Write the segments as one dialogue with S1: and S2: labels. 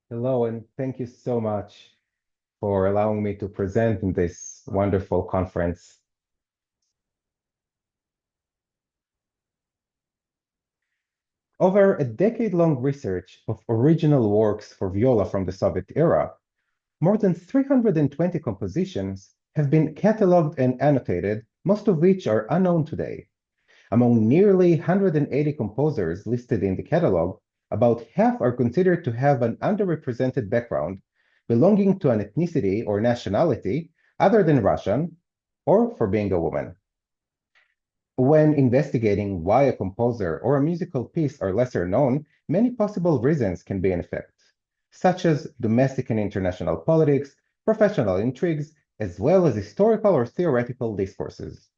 S1: Hello, and thank you so much for allowing me to present in this wonderful conference. Over a decade-long research of original works for viola from the Soviet era, more than 320 compositions have been catalogued and annotated, most of which are unknown today. Among nearly 180 composers listed in the catalog, about half are considered to have an underrepresented background, belonging to an ethnicity or nationality other than Russian, or for being a woman. When investigating why a composer or a musical piece are lesser known, many possible reasons can be in effect, such as domestic and international politics, professional intrigues, as well as historical or theoretical discourses.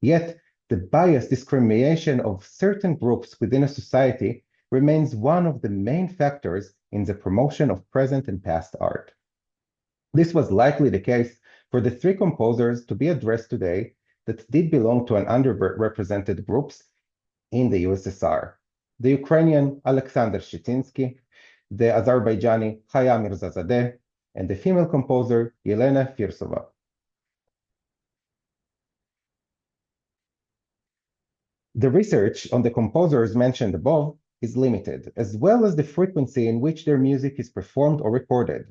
S1: Yet, the biased discrimination of certain groups within a society remains one of the main factors in the promotion of present and past art. This was likely the case for the three composers to be addressed today that did belong to an underrepresented groups in the USSR. The Ukrainian Alexander Shchetinsky, the Azerbaijani Chaya Mirzazadeh, and the female composer Yelena Firsova. The research on the composers mentioned above is limited, as well as the frequency in which their music is performed or recorded.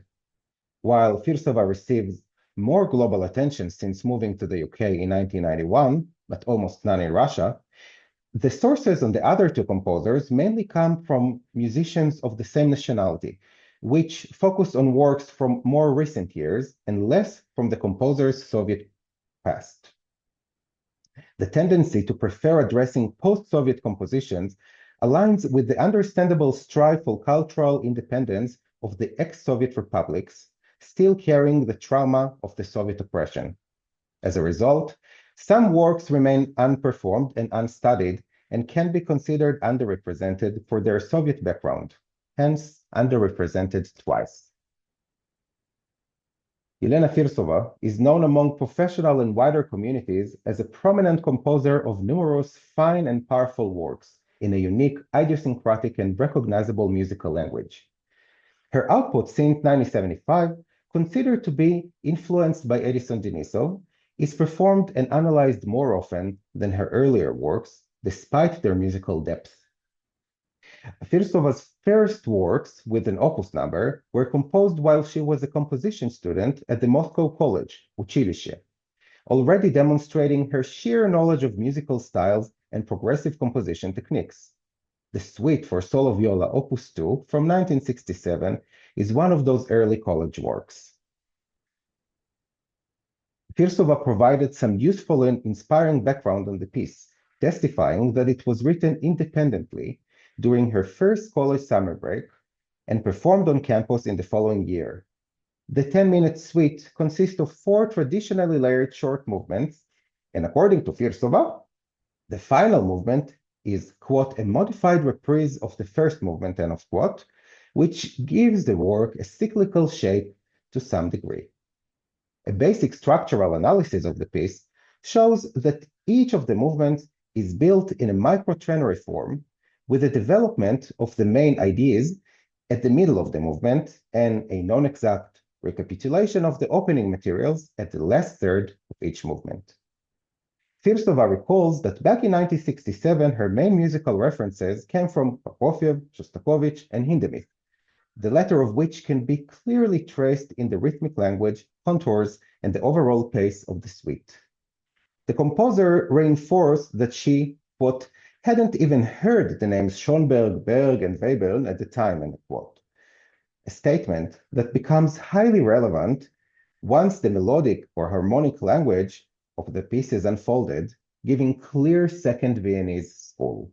S1: While Firsova receives more global attention since moving to the UK in 1991, but almost none in Russia, the sources on the other two composers mainly come from musicians of the same nationality, which focus on works from more recent years and less from the composer's Soviet past. The tendency to prefer addressing post-Soviet compositions aligns with the understandable strive for cultural independence of the ex-Soviet republics, still carrying the trauma of the Soviet oppression. As a result, some works remain unperformed and unstudied and can be considered underrepresented for their Soviet background, hence underrepresented twice. Yelena Firsova is known among professional and wider communities as a prominent composer of numerous fine and powerful works in a unique, idiosyncratic, and recognizable musical language. Her output since 1975, considered to be influenced by Edison Denisov, is performed and analyzed more often than her earlier works, despite their musical depth. Firsova's first works with an opus number were composed while she was a composition student at the Moscow College, Училище, already demonstrating her sheer knowledge of musical styles and progressive composition techniques. The Suite for Solo Viola Opus 2 from 1967 is one of those early college works. Firsova provided some useful and inspiring background on the piece, testifying that it was written independently during her first college summer break and performed on campus in the following year. The 10-minute suite consists of 4 traditionally layered short movements, and according to Firsova, the final movement is, quote, a modified reprise of the first movement, end of quote, which gives the work a cyclical shape to some degree. A basic structural analysis of the piece shows that each of the movements is built in a microternary form with the development of the main ideas at the middle of the movement and a non-exact recapitulation of the opening materials at the last third of each movement. Firsova recalls that back in 1967, her main musical references came from Prokofiev, Shostakovich, and Hindemith, the latter of which can be clearly traced in the rhythmic language, contours, and the overall pace of the suite. The composer reinforced that she, quote, hadn't even heard the names Schoenberg, Berg, and Webern at the time, end quote. A statement that becomes highly relevant once the melodic or harmonic language of the piece is unfolded, giving clear second Viennese school.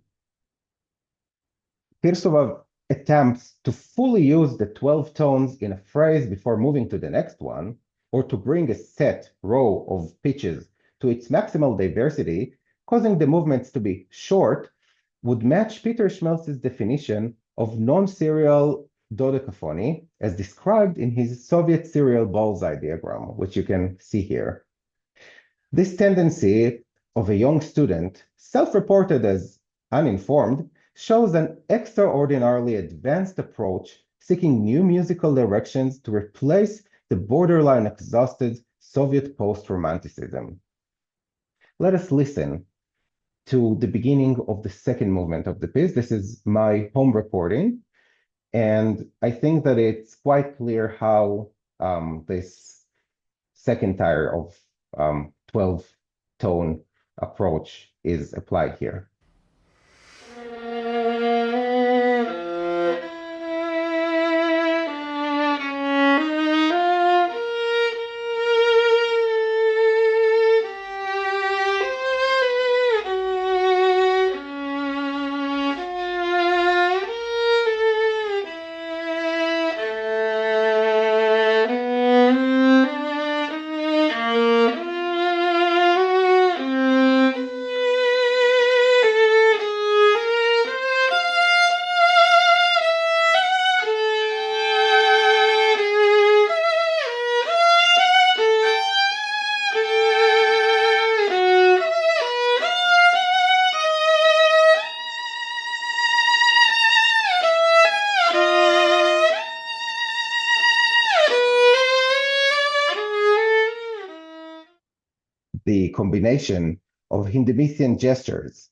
S1: Firsova attempts to fully use the 12 tones in a phrase before moving to the next one, or to bring a set row of pitches to its maximal diversity, causing the movements to be short, would match Peter Schmelz's definition of non-serial dodecaphony as described in his Soviet serial bullseye diagram, which you can see here. This tendency of a young student, self-reported as uninformed, shows an extraordinarily advanced approach seeking new musical directions to replace the borderline exhausted Soviet post-romanticism. Let us listen to the beginning of the second movement of the piece. This is my home recording, and I think that it's quite clear how this second tier of 12-tone approach is applied here. The combination of Hindemithyan gestures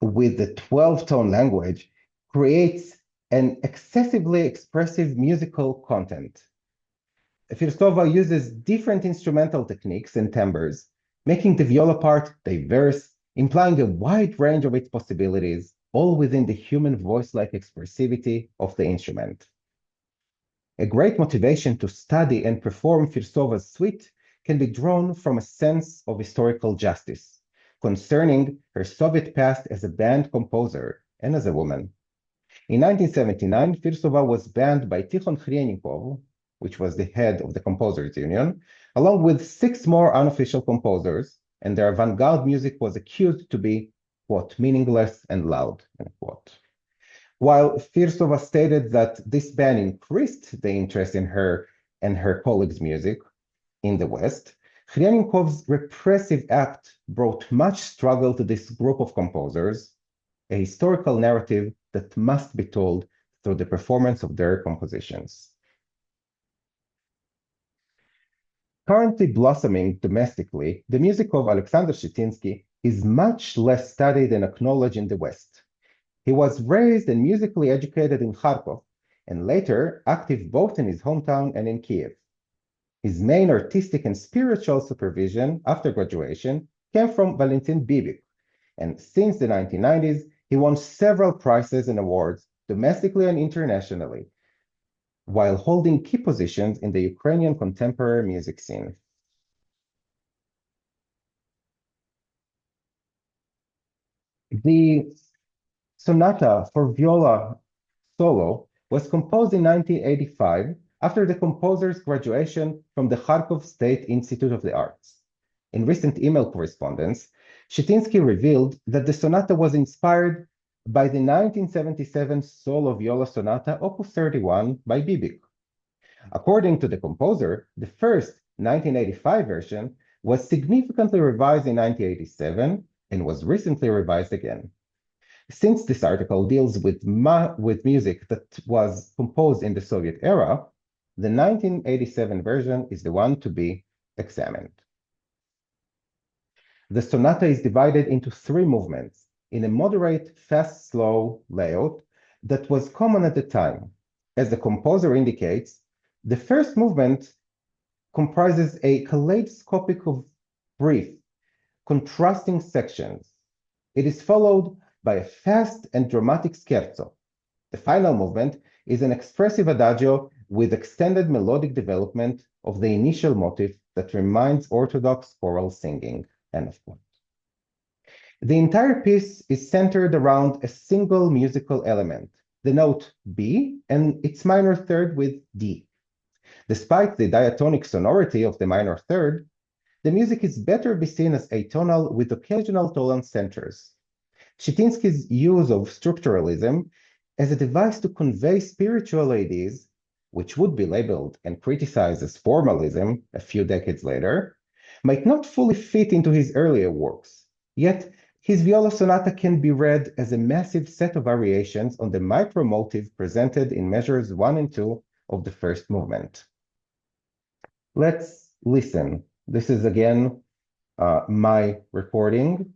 S1: with the 12-tone language creates an excessively expressive musical content. Firsova uses different instrumental techniques and timbres, making the viola part diverse, implying a wide range of its possibilities, all within the human voice-like expressivity of the instrument. A great motivation to study and perform Firsova's suite can be drawn from a sense of historical justice concerning her Soviet past as a band composer and as a woman. In 1979, Firsova was banned by Tikhon Khrenikov, which was the head of the Composers Union, along with 6 more unofficial composers, and their avant-garde music was accused to be, quote, meaningless and loud, end quote. While Firsova stated that this ban increased the interest in her and her colleagues' music in the West, Khryanikov's repressive act brought much struggle to this group of composers, a historical narrative that must be told through the performance of their compositions. Currently blossoming domestically, the music of Alexander Shetinsky is much less studied and acknowledged in the West. He was raised and musically educated in Kharkov, and later active both in his hometown and in Kiev. His main artistic and spiritual supervision after graduation came from Valentin Bibik, and since the 1990s, he won several prizes and awards domestically and internationally, while holding key positions in the Ukrainian contemporary music scene. The sonata for viola solo was composed in 1985 after the composer's graduation from the Kharkov State Institute of the Arts. In recent email correspondence, Shetinsky revealed that the sonata was inspired by the 1977 solo viola sonata Opus 31 by Bibik. According to the composer, the first 1985 version was significantly revised in 1987 and was recently revised again. Since this article deals with music that was composed in the Soviet era, the 1987 version is the one to be examined. The sonata is divided into 3 movements in a moderate fast-slow layout that was common at the time. As the composer indicates, the first movement comprises a kaleidoscopic of brief, contrasting sections. It is followed by a fast and dramatic scherzo. The final movement is an expressive adagio with extended melodic development of the initial motif that reminds Orthodox choral singing. End of quote. The entire piece is centered around a single musical element, the note B and its minor third with D. Despite the diatonic sonority of the minor third, the music is better be seen as atonal with occasional tonal centers. Shetinsky's use of structuralism as a device to convey spiritual ideas, which would be labeled and criticized as formalism a few decades later, might not fully fit into his earlier works, yet His viola sonata can be read as a massive set of variations on the micro motive presented in measures 1 and 2 of the first movement. Let's listen. This is again my recording,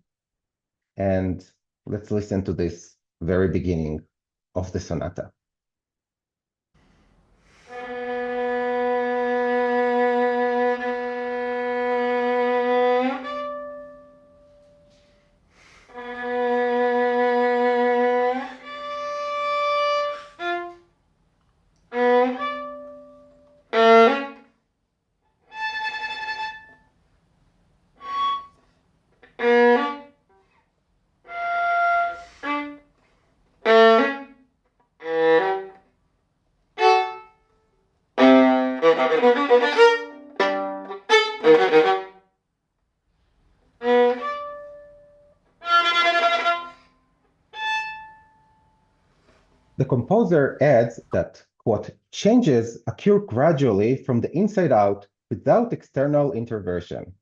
S1: and let's listen to this very beginning of the sonata. The composer adds that, quote, changes occur gradually from the inside out without external intervention,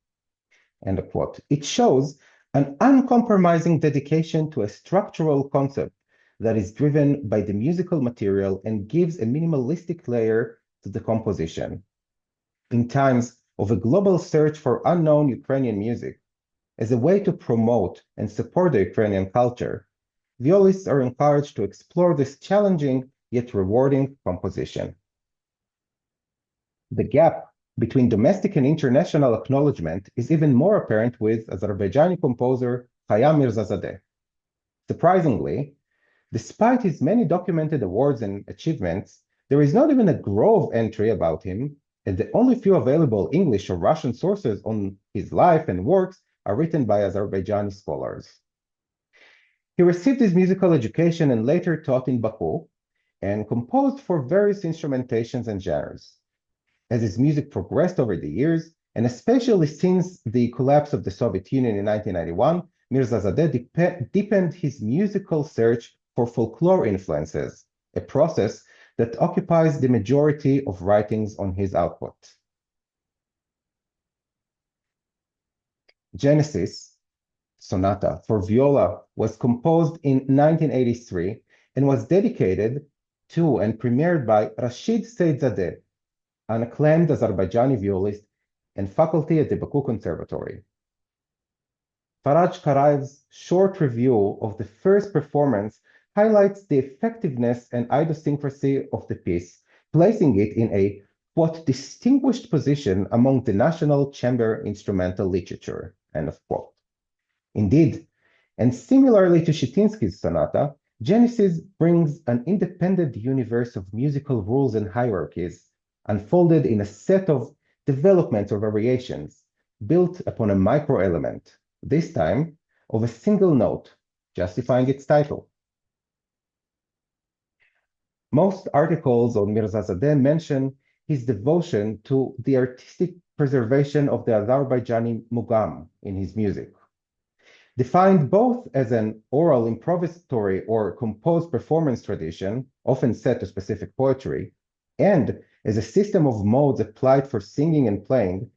S1: end of quote. It shows an uncompromising dedication to a structural concept that is driven by the musical material and gives a minimalistic layer to the composition. In times of a global search for unknown Ukrainian music, as a way to promote and support the Ukrainian culture, violists are encouraged to explore this challenging yet rewarding composition. The gap between domestic and international acknowledgement is even more apparent with Azerbaijani composer Hayam Mirzazadeh. Surprisingly, despite his many documented awards and achievements, there is not even a Grove entry about him, and the only few available English or Russian sources on his life and works are written by Azerbaijani scholars. He received his musical education and later taught in Baku, and composed for various instrumentations and genres. As his music progressed over the years, and especially since the collapse of the Soviet Union in 1991, Mirzazadeh deepened his musical search for folklore influences, a process that occupies the majority of writings on his output. Genesis, sonata for viola, was composed in 1983 and was dedicated to and premiered by Rashid Seidzadeh, an acclaimed Azerbaijani violist and faculty at the Baku Conservatory. Faraj Karayev's short review of the first performance highlights the effectiveness and idiosyncrasy of the piece, placing it in a, quote, distinguished position among the national chamber instrumental literature, end of quote. Indeed, and similarly to Shitinsky's sonata, Genesis brings an independent universe of musical rules and hierarchies, unfolded in a set of developments or variations, built upon a microelement, this time of a single note, justifying its title. Most articles on Mirzazadeh mention his devotion to the artistic preservation of the Azerbaijani mugam in his music. Defined both as an oral improvisatory or composed performance tradition, often set to specific poetry, and as a system of modes applied for singing and playing,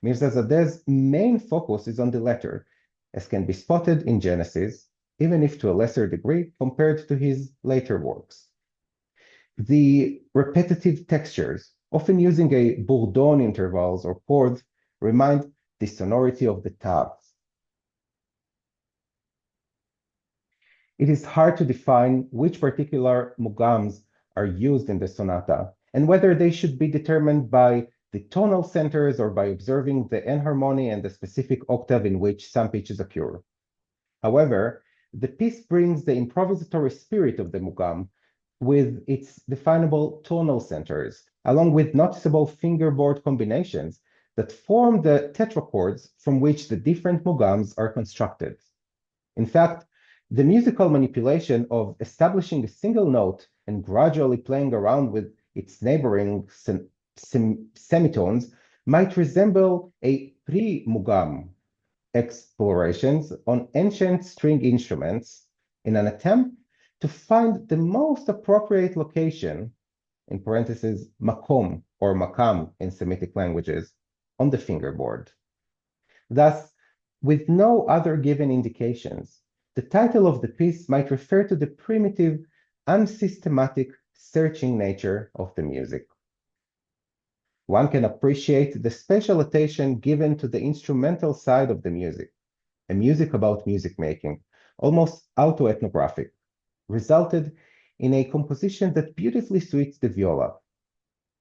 S1: Mirzazadeh's main focus is on the latter, as can be spotted in Genesis, even if to a lesser degree compared to his later works. The repetitive textures, often using a bourdon intervals or chords, remind the sonority of the tav. It is hard to define which particular mugams are used in the sonata, and whether they should be determined by the tonal centers or by observing the enharmony and the specific octave in which some pitches occur. However, the piece brings the improvisatory spirit of the mugam with its definable tonal centers, along with noticeable fingerboard combinations that form the tetrachords from which the different mugams are constructed. In fact, the musical manipulation of establishing a single note and gradually playing around with its neighboring semitones might resemble a pre-mugam explorations on ancient string instruments in an attempt to find the most appropriate location, in parentheses, makom or makam in Semitic languages, on the fingerboard. Thus, with no other given indications, the title of the piece might refer to the primitive, unsystematic, searching nature of the music. One can appreciate the special attention given to the instrumental side of the music, a music about music making, almost autoethnographic, resulted in a composition that beautifully suits the viola.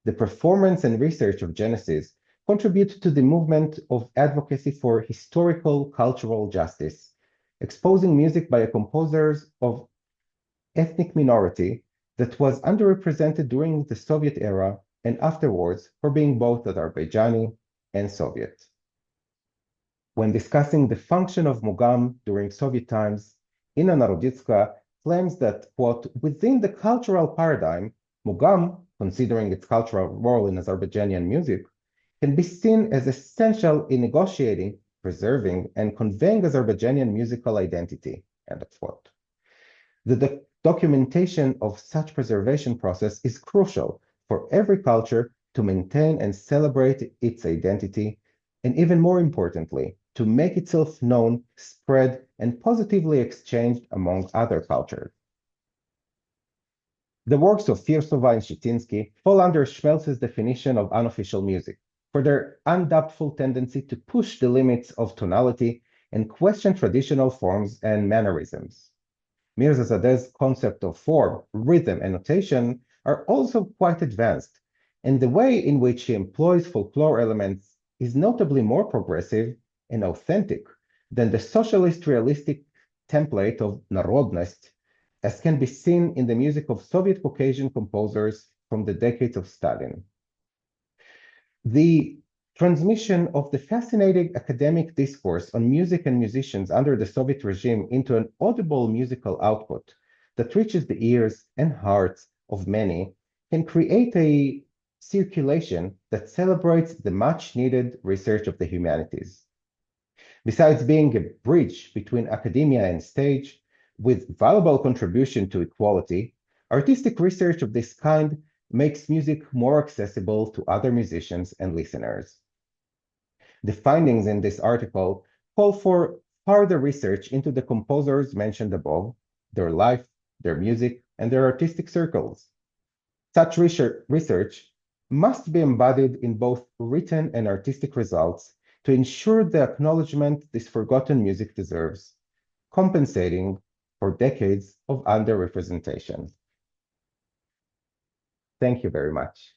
S1: The performance and research of Genesis contribute to the movement of advocacy for historical cultural justice, exposing music by a composer of ethnic minority that was underrepresented during the Soviet era and afterwards for being both Azerbaijani and Soviet. When discussing the function of Mogam during Soviet times, Inna Naroditska claims that, quote, within the cultural paradigm, Mogam, considering its cultural role in Azerbaijani music, can be seen as essential in negotiating, preserving, and conveying Azerbaijani musical identity, end of quote. The documentation of such preservation process is crucial for every culture to maintain and celebrate its identity, and even more importantly, to make itself known, spread, and positively exchanged among other cultures. The works of Firsova and Shitinsky fall under Schmelz's definition of unofficial music for their undoubtful tendency to push the limits of tonality and question traditional forms and mannerisms. Mirzazadeh's concept of form, rhythm, and notation are also quite advanced, and the way in which he employs folklore elements is notably more progressive and authentic than the socialist realistic template of Narodnost, as can be seen in the music of Soviet Caucasian composers from the decades of Stalin. The transmission of the fascinating academic discourse on music and musicians under the Soviet regime into an audible musical output that reaches the ears and hearts of many can create a circulation that celebrates the much-needed research of the humanities. Besides being a bridge between academia and stage, with valuable contribution to equality, artistic research of this kind makes music more accessible to other musicians and listeners. The findings in this article call for further research into the composers mentioned above, their life, their music, and their artistic circles. Such research must be embodied in both written and artistic results to ensure the acknowledgement this forgotten music deserves, compensating for decades of underrepresentation. Thank you very much.